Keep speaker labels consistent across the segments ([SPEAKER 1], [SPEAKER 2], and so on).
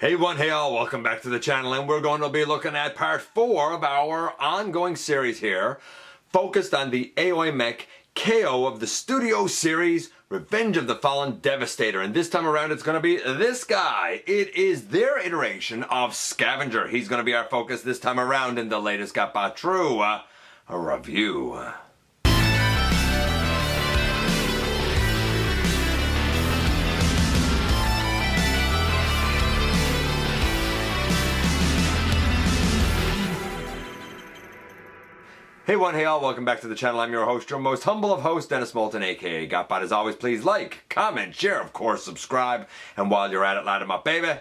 [SPEAKER 1] Hey one, hey all, welcome back to the channel, and we're going to be looking at part 4 of our ongoing series here, focused on the Aoyi Mech KO of the studio series, Revenge of the Fallen Devastator. And this time around it's going to be this guy. It is their iteration of Scavenger. He's going to be our focus this time around in the latest GotBot True review. Hey one, hey all, welcome back to the channel. I'm your host, your most humble of hosts, Dennis Moulton, aka GotBot. As always, please like, comment, share, of course, subscribe. And while you're at it, light 'em up, baby.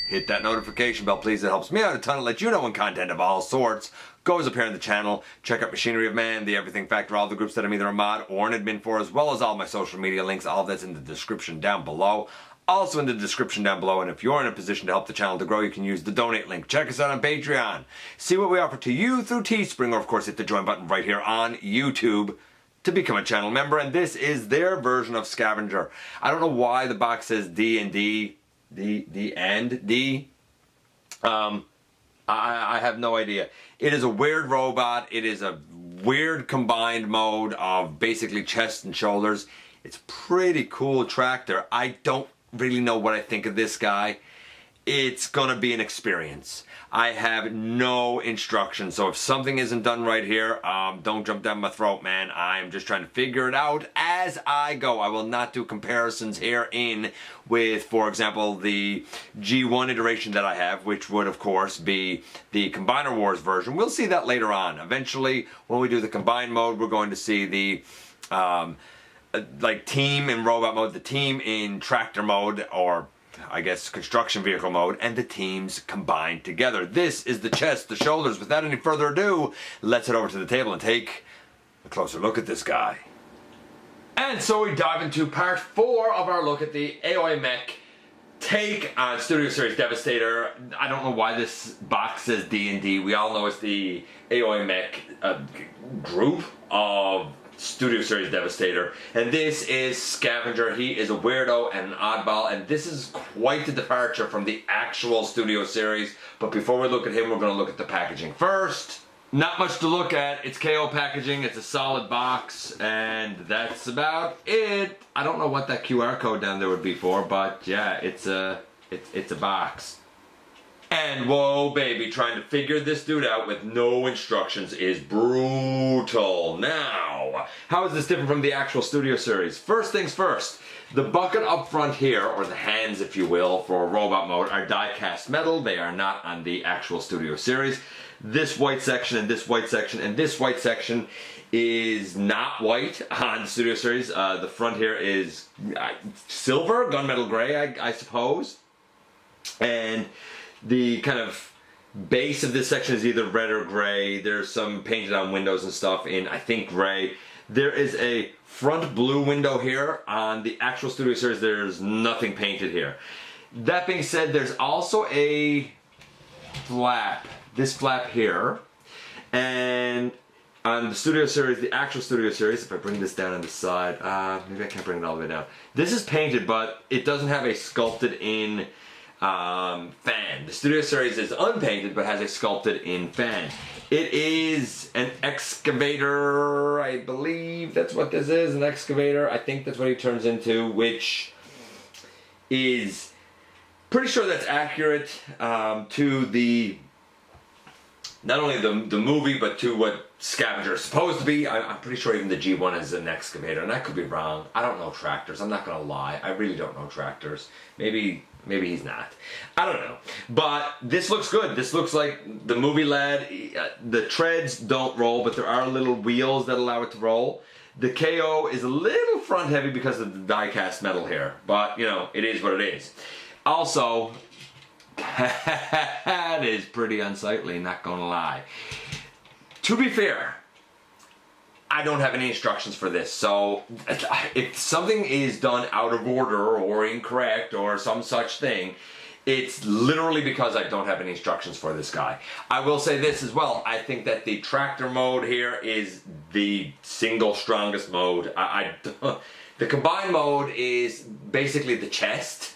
[SPEAKER 1] Hit that notification bell, please. It helps me out a ton to let you know when content of all sorts goes up here on the channel. Check out Machinery of Man, The Everything Factor, all the groups that I'm either a mod or an admin for, as well as all my social media links. All of that's in the description down below. Also in the description down below, and if you're in a position to help the channel to grow, you can use the donate link. Check us out on Patreon. See what we offer to you through Teespring, or of course hit the join button right here on YouTube to become a channel member. And this is their version of Scavenger. I don't know why the box says D and D. I have no idea. It is a weird robot. It is a weird combined mode of basically chest and shoulders. It's pretty cool tractor. I don't really know what I think of this guy. It's gonna be an experience. I have no instructions, so if something isn't done right here, don't jump down my throat, man. I'm just trying to figure it out as I go. I will not do comparisons herein with, for example, the G1 iteration that I have, which would of course be the Combiner Wars version. We'll see that later on. Eventually, when we do the combined mode, we're going to see the like team in robot mode, the team in tractor mode, or I guess construction vehicle mode, and the teams combined together. This is the chest, the shoulders. Without any further ado, let's head over to the table and take a closer look at this guy. And so we dive into part 4 of our look at the Aoyi Mech take on Studio Series Devastator. I don't know why this box says D&D. We all know it's the Aoyi Mech group of Studio Series Devastator, and this is Scavenger. He is a weirdo and an oddball, and this is quite the departure from the actual Studio Series. But before we look at him, we're going to look at the packaging first. Not much to look at. It's KO packaging. It's a solid box, and that's about it. I don't know what that QR code down there would be for, but yeah, it's a box. And whoa baby, trying to figure this dude out with no instructions is brutal. Now, how is this different from the actual Studio Series? First things first, the bucket up front here, or the hands if you will, for robot mode are die cast metal. They are not on the actual Studio Series. This white section and this white section and this white section is not white on the Studio Series. The front here is silver, gunmetal gray, I suppose. And the kind of base of this section is either red or gray. There's some painted on windows and stuff in, I think, gray. There is a front blue window here. On the actual Studio Series, there's nothing painted here. That being said, there's also a flap, this flap here. And on the Studio Series, the actual Studio Series, if I bring this down on the side, maybe I can't bring it all the way down. This is painted, but it doesn't have a sculpted in fan. The Studio Series is unpainted but has a sculpted in fan. It is an excavator, I believe that's what this is, an excavator. I think that's what he turns into, which is pretty sure that's accurate to the, not only the movie, but to what Scavenger is supposed to be. I'm pretty sure even the G1 is an excavator, and I could be wrong. I don't know tractors. I'm not gonna lie. I really don't know tractors. Maybe he's not. I don't know. But this looks good. This looks like the movie lad. The treads don't roll, but there are little wheels that allow it to roll. The KO is a little front heavy because of the die cast metal here, but you know, it is what it is. Also, that is pretty unsightly, not gonna lie. To be fair, I don't have any instructions for this, so if something is done out of order or incorrect or some such thing, it's literally because I don't have any instructions for this guy. I will say this as well, I think that the tractor mode here is the single strongest mode. The combined mode is basically the chest,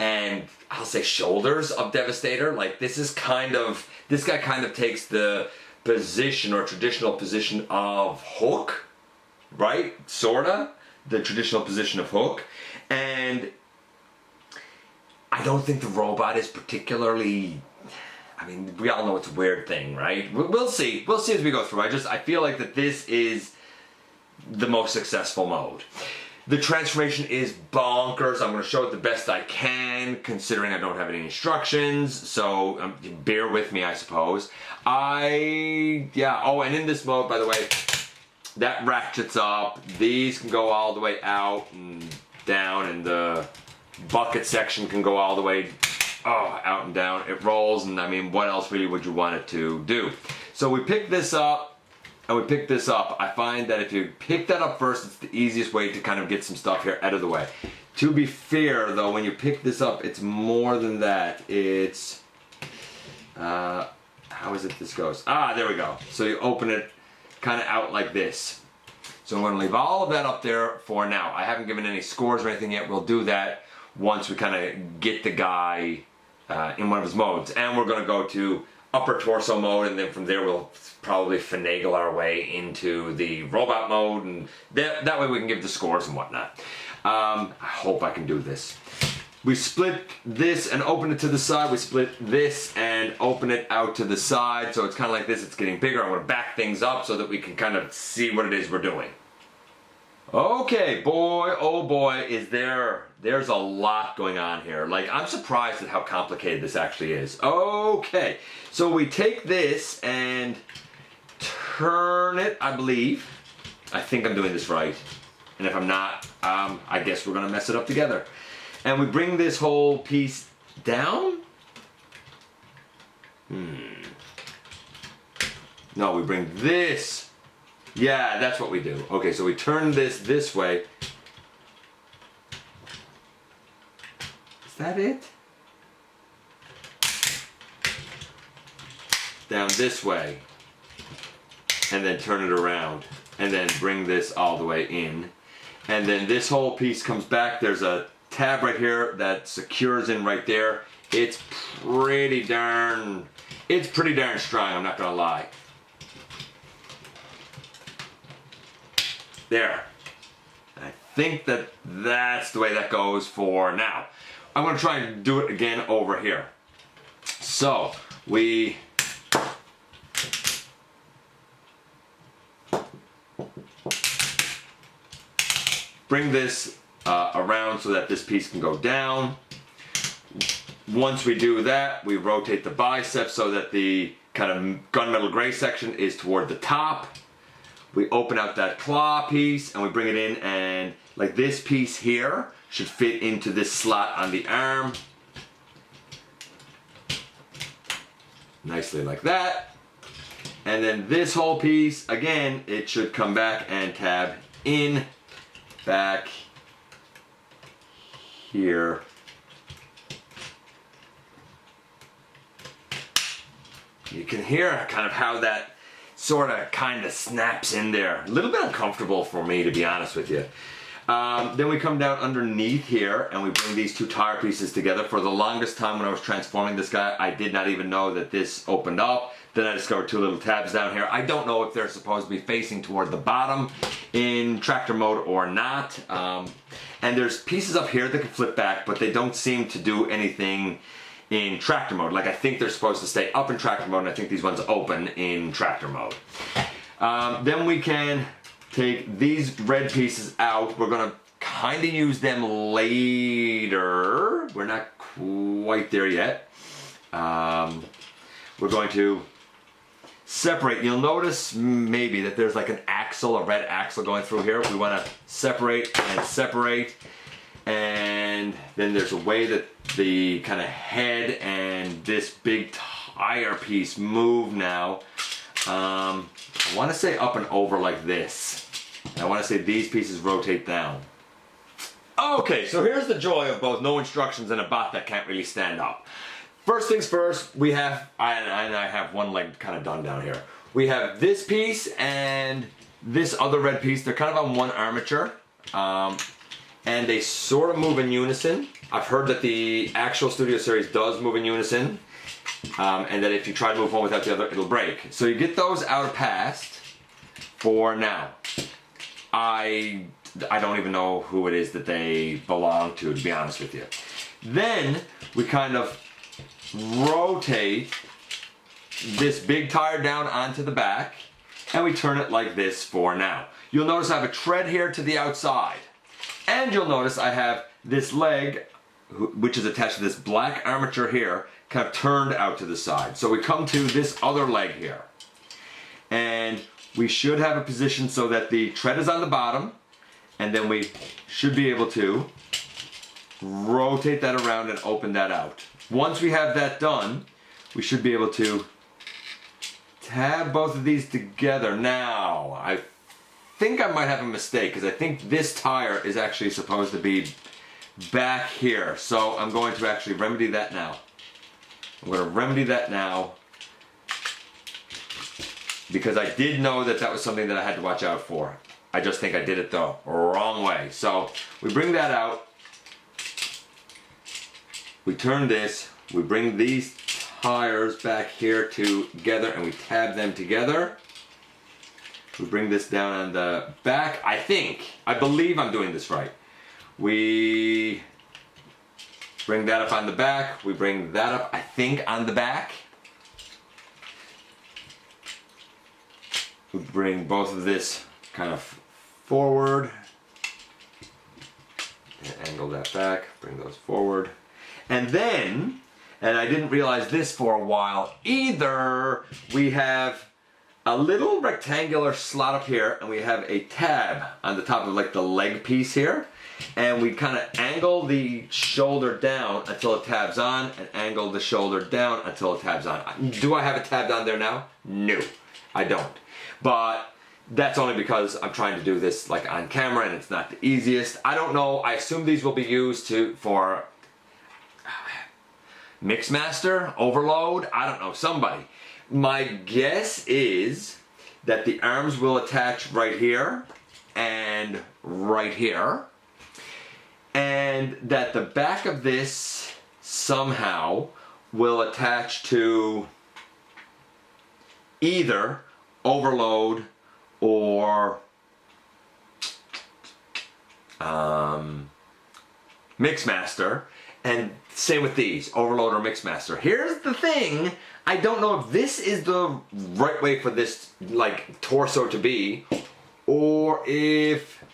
[SPEAKER 1] and I'll say shoulders of Devastator. Like this guy kind of takes the position or traditional position of Hook, right? Sorta, the traditional position of Hook. And I don't think the robot is particularly, I mean, we all know it's a weird thing, right? We'll see. We'll see as we go through. I feel like that this is the most successful mode. The transformation is bonkers. I'm going to show it the best I can, considering I don't have any instructions. So bear with me, I suppose. Oh, and in this mode, by the way, that ratchets up. These can go all the way out and down, and the bucket section can go all the way out and down. It rolls, and I mean, what else really would you want it to do? So we pick this up. And we pick this up. I find that if you pick that up first, it's the easiest way to kind of get some stuff here out of the way. To be fair, though, when you pick this up, it's more than that. It's, how is it this goes? There we go. So you open it kind of out like this. So I'm going to leave all of that up there for now. I haven't given any scores or anything yet. We'll do that once we kind of get the guy in one of his modes. And we're going to go to upper torso mode, and then from there we'll probably finagle our way into the robot mode, and that way we can give the scores and whatnot. I hope I can do this. We split this and open it to the side. We split this and open it out to the side, so it's kind of like this. It's getting bigger. I'm going to back things up so that we can kind of see what it is we're doing. Okay, boy, oh boy, there's a lot going on here. Like, I'm surprised at how complicated this actually is. Okay, so we take this and turn it, I believe. I think I'm doing this right. And if I'm not, I guess we're gonna mess it up together. And we bring this whole piece down? No, we bring this. Yeah, that's what we do. Okay, so we turn this way. Is that it? Down this way. And then turn it around. And then bring this all the way in. And then this whole piece comes back. There's a tab right here that secures in right there. It's pretty darn strong, I'm not gonna lie. There. I think that's the way that goes for now. I'm going to try and do it again over here. So, we bring this around so that this piece can go down. Once we do that, we rotate the biceps so that the kind of gunmetal gray section is toward the top. We open out that claw piece and we bring it in, and like this piece here should fit into this slot on the arm. Nicely like that. And then this whole piece, again, it should come back and tab in back here. You can hear kind of how that sort of kind of snaps in there. A little bit uncomfortable for me, to be honest with you. Then we come down underneath here and we bring these two tire pieces together. For the longest time when I was transforming this guy, I did not even know that this opened up. Then I discovered two little tabs down here. I don't know if they're supposed to be facing toward the bottom in tractor mode or not. And there's pieces up here that can flip back, but they don't seem to do anything in tractor mode. Like, I think they're supposed to stay up in tractor mode, and I think these ones open in tractor mode. Then we can take these red pieces out. We're gonna kind of use them later. We're not quite there yet. We're going to separate. You'll notice maybe that there's like an axle, a red axle going through here. We want to separate and separate. And then there's a way that the kind of head and this big tire piece move now. I want to say up and over like this. And I want to say these pieces rotate down. Okay, so here's the joy of both no instructions and a bot that can't really stand up. First things first, we have, and I have one leg kind of done down here. We have this piece and this other red piece. They're kind of on one armature. and they sort of move in unison. I've heard that the actual Studio Series does move in unison, and that if you try to move one without the other, it'll break. So you get those out of past for now. I don't even know who it is that they belong to be honest with you. Then we kind of rotate this big tire down onto the back, and we turn it like this for now. You'll notice I have a tread here to the outside, and you'll notice I have this leg, which is attached to this black armature here, kind of turned out to the side. So we come to this other leg here, and we should have a position so that the tread is on the bottom, and then we should be able to rotate that around and open that out. Once we have that done, we should be able to tab both of these together. Now, I think I might have a mistake, because I think this tire is actually supposed to be back here. So I'm going to actually remedy that now. I'm going to remedy that now, because I did know that that was something that I had to watch out for. I just think I did it the wrong way. So we bring that out. We turn this. We bring these tires back here together, and we tab them together. We bring this down on the back. I believe I'm doing this right. We bring that up on the back. We bring that up, I think, on the back. We bring both of this kind of forward. And angle that back, bring those forward. And then, and I didn't realize this for a while either, we have a little rectangular slot up here, and we have a tab on the top of like the leg piece here, and we kind of angle the shoulder down until it tabs on, and angle the shoulder down until it tabs on. Do I have it tabbed on there now? No, I don't. But that's only because I'm trying to do this like on camera, and it's not the easiest. I don't know. I assume these will be used for Mixmaster, Overload, I don't know, somebody. My guess is that the arms will attach right here and right here, and that the back of this somehow will attach to either Overload or Mixmaster. And same with these, Overload or Mixmaster. Here's the thing, I don't know if this is the right way for this like torso to be, or if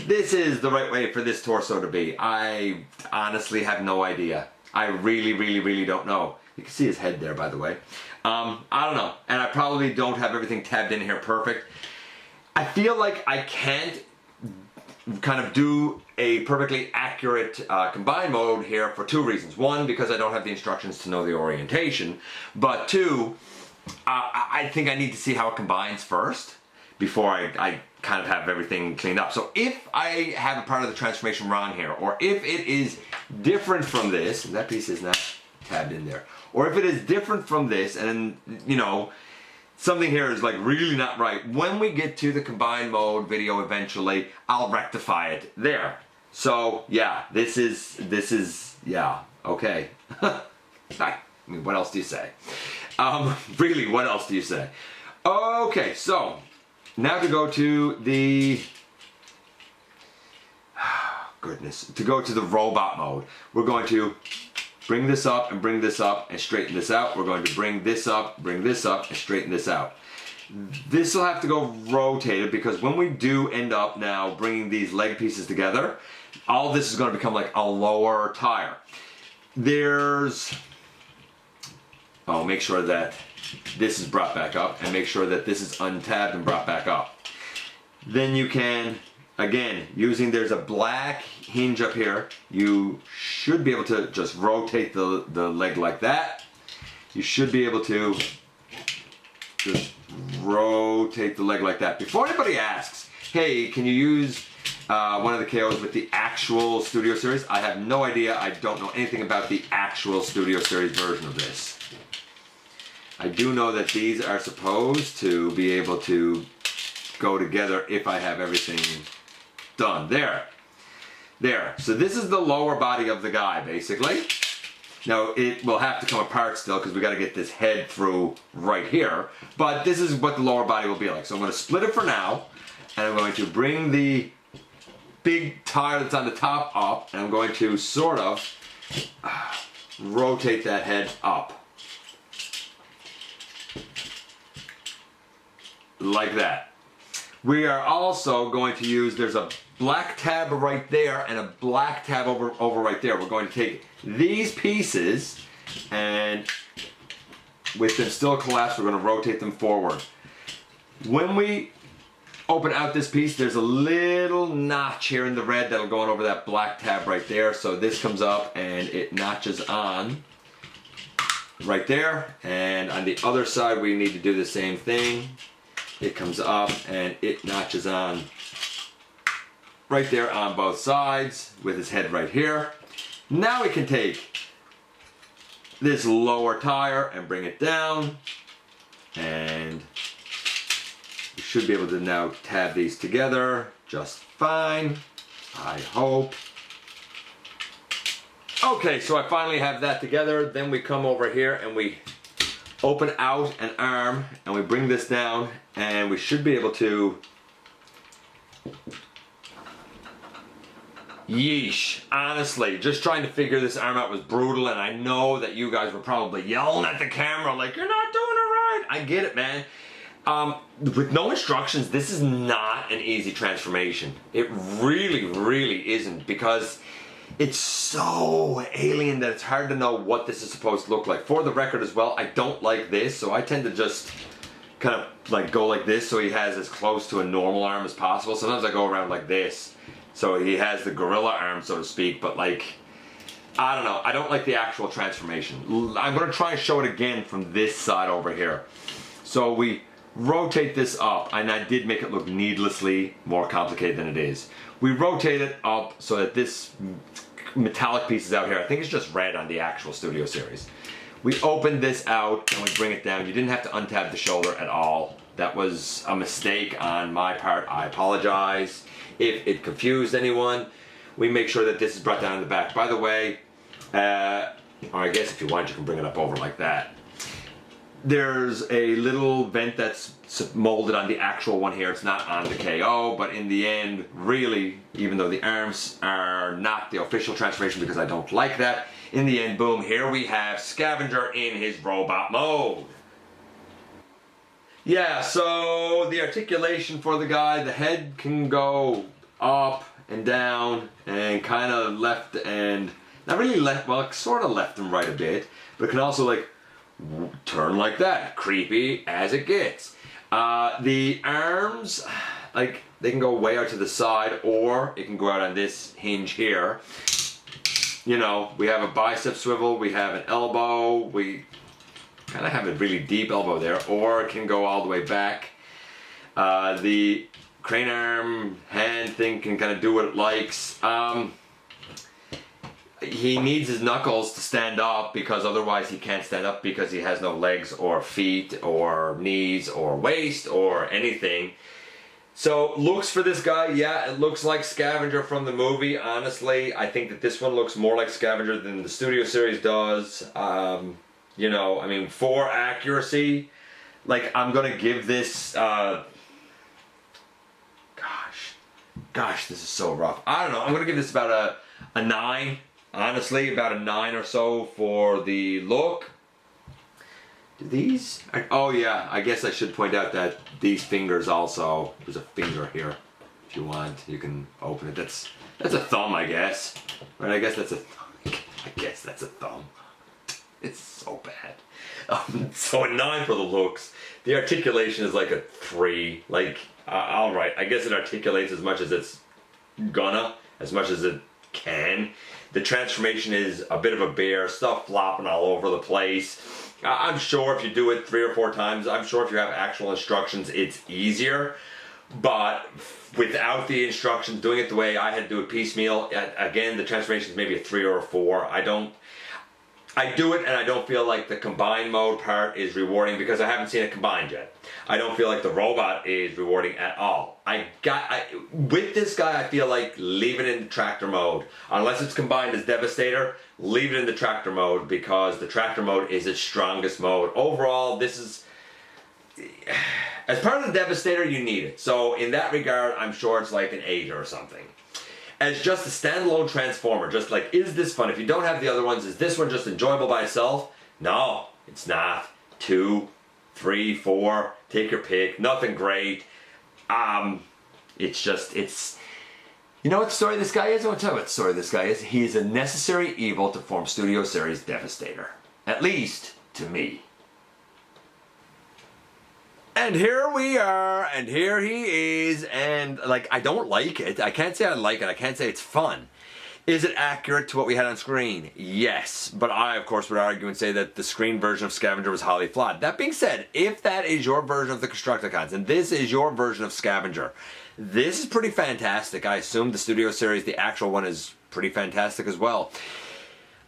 [SPEAKER 1] this is the right way for this torso to be. I honestly have no idea. I really don't know. You can see his head there, by the way. I don't know, and I probably don't have everything tabbed in here perfect. I feel like I can't kind of do a perfectly accurate combine mode here for two reasons. One, because I don't have the instructions to know the orientation, but two, I think I need to see how it combines first before I kind of have everything cleaned up. So if I have a part of the transformation wrong here, or if it is different from this, and that piece is not tabbed in there, or if it is different from this, and you know, something here is like really not right, when we get to the combine mode video eventually, I'll rectify it there. So yeah, this is yeah, okay. I mean, what else do you say? Really, what else do you say? Okay, so now to go to the to go to the robot mode. We're going to bring this up and bring this up and straighten this out. We're going to bring this up and straighten this out. This will have to go rotated, because when we do end up now bringing these leg pieces together, all this is going to become like a lower tire. Make sure that this is brought back up, and make sure that this is untabbed and brought back up. Then you can, again, there's a black hinge up here. You should be able to just rotate the leg like that. You should be able to just rotate the leg like that. Before anybody asks, hey, can you use one of the KOs with the actual Studio Series? I have no idea. I don't know anything about the actual Studio Series version of this. I do know that these are supposed to be able to go together if I have everything done. There. There. So this is the lower body of the guy, basically. Now, it will have to come apart still because we got to get this head through right here. But this is what the lower body will be like. So I'm going to split it for now. And I'm going to bring the big tire that's on the top up. And I'm going to sort of rotate that head up. Like that. We are also going to use, there's a black tab right there and a black tab over right there. We're going to take these pieces and with them still collapsed, we're going to rotate them forward. When we open out this piece, there's a little notch here in the red that'll go on over that black tab right there. So this comes up and it notches on right there. And on the other side, we need to do the same thing. It comes up and it notches on right there on both sides with his head right here. Now we can take this lower tire and bring it down, and we should be able to now tab these together just fine, I hope. Okay, so I finally have that together. Then we come over here and we open out an arm and we bring this down, and we should be able to, yeesh, honestly, just trying to figure this arm out was brutal, and I know that you guys were probably yelling at the camera like, you're not doing it right. I get it, man. With no instructions, this is not an easy transformation. It really, really isn't, because it's so alien that it's hard to know what this is supposed to look like. For the record as well, I don't like this, so I tend to just kind of like go like this so he has as close to a normal arm as possible. Sometimes I go around like this, so he has the gorilla arm, so to speak, but like, I don't know, I don't like the actual transformation. I'm going to try and show it again from this side over here. So we rotate this up, and I did make it look needlessly more complicated than it is. We rotate it up so that this metallic piece is out here. I think it's just red on the actual Studio Series. We open this out and we bring it down. You didn't have to untab the shoulder at all. That was a mistake on my part. I apologize if it confused anyone. We make sure that this is brought down in the back. By the way, or I guess if you want, you can bring it up over like that. There's a little vent that's molded on the actual one here. It's not on the KO, but in the end, really, even though the arms are not the official transformation because I don't like that, in the end, boom, here we have Scavenger in his robot mode. Yeah, so the articulation for the guy, the head can go up and down and kind of left and, not really left, well, sort of left and right a bit, but it can also like turn like that, creepy as it gets. The arms, like, they can go way out to the side, or it can go out on this hinge here. You know, we have a bicep swivel, we have an elbow, we kind of have a really deep elbow there, or it can go all the way back. The crane arm hand thing can kind of do what it likes. He needs his knuckles to stand up because otherwise he can't stand up because he has no legs or feet or knees or waist or anything. So looks for this guy, yeah, it looks like Scavenger from the movie. Honestly, I think that this one looks more like Scavenger than the Studio Series does. You know, I mean, for accuracy, like, I'm gonna give this, gosh, this is so rough. I don't know, I'm gonna give this about a 9. Honestly, about a 9 or so for the look. Do these? Oh yeah, I guess I should point out that these fingers also, there's a finger here. If you want, you can open it. That's a thumb, I guess. Right? I guess that's a thumb. It's so bad. So a 9 for the looks. The articulation is like a 3. Like, all right, I guess it articulates as much as it's gonna, as much as it can. The transformation is a bit of a bear, stuff flopping all over the place. I'm sure if you do it 3 or 4 times, I'm sure if you have actual instructions, it's easier. But without the instructions, doing it the way I had to do it piecemeal, again, the transformation is maybe a 3 or a 4. I do it and I don't feel like the combined mode part is rewarding because I haven't seen it combined yet. I don't feel like the robot is rewarding at all. With this guy, I feel like leave it in the tractor mode. Unless it's combined as Devastator, leave it in the tractor mode because the tractor mode is its strongest mode. Overall, this is... As part of the Devastator, you need it. So in that regard, I'm sure it's like an 8 or something. As just a standalone transformer, just like, is this fun? If you don't have the other ones, is this one just enjoyable by itself? No, it's not. 2, 3, 4, take your pick. Nothing great. It's... You know what the story of this guy is? I want to tell you what the story of this guy is. He is a necessary evil to form Studio Series Devastator. At least, to me. And here we are, and here he is, and like, I don't like it. I can't say I like it. I can't say it's fun. Is it accurate to what we had on screen? Yes. But I, of course, would argue and say that the screen version of Scavenger was highly flawed. That being said, if that is your version of the Constructicons, and this is your version of Scavenger, this is pretty fantastic. I assume the Studio Series, the actual one, is pretty fantastic as well.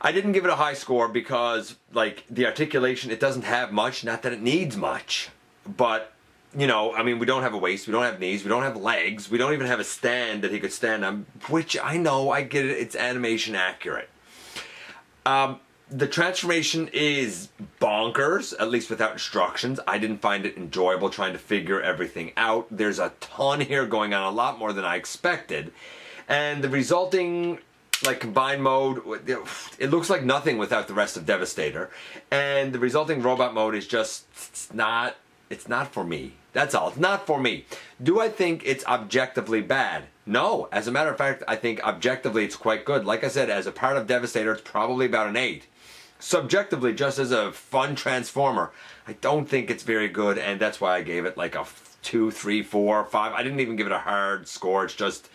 [SPEAKER 1] I didn't give it a high score because, like, the articulation, it doesn't have much. Not that it needs much. But, you know, I mean, we don't have a waist, we don't have knees, we don't have legs, we don't even have a stand that he could stand on, which I know, I get it, it's animation accurate. The transformation is bonkers, at least without instructions. I didn't find it enjoyable trying to figure everything out. There's a ton here going on, a lot more than I expected. And the resulting, like, combined mode, it looks like nothing without the rest of Devastator. And the resulting robot mode is just, it's not for me. That's all. It's not for me. Do I think it's objectively bad? No. As a matter of fact, I think objectively it's quite good. Like I said, as a part of Devastator, it's probably about an 8. Subjectively, just as a fun transformer, I don't think it's very good, and that's why I gave it like a 2, 3, 4, 5. I didn't even give it a hard score. It's just...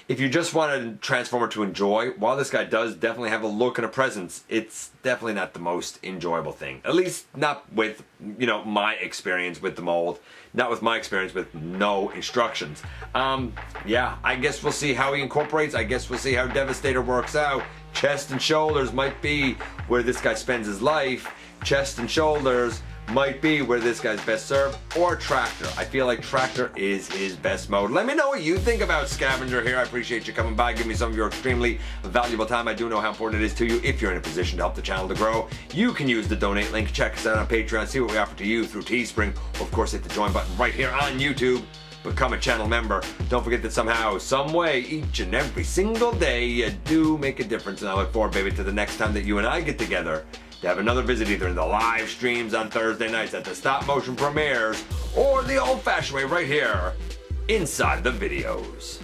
[SPEAKER 1] if you just want a transformer to enjoy, while this guy does definitely have a look and a presence, it's definitely not the most enjoyable thing. At least not with, you know, my experience with the mold. Not with my experience with no instructions. Yeah, I guess we'll see how he incorporates. I guess we'll see how Devastator works out. Chest and shoulders might be where this guy spends his life. Chest and shoulders might be where this guy's best served, or Tractor. I feel like Tractor is his best mode. Let me know what you think about Scavenger here. I appreciate you coming by, giving me some of your extremely valuable time. I do know how important it is to you. If you're in a position to help the channel to grow, you can use the donate link. Check us out on Patreon, see what we offer to you through Teespring. Of course, hit the join button right here on YouTube. Become a channel member. Don't forget that somehow, some way, each and every single day, you do make a difference. And I look forward, baby, to the next time that you and I get together to have another visit, either in the live streams on Thursday nights at the stop motion premieres or the old-fashioned way right here inside the videos.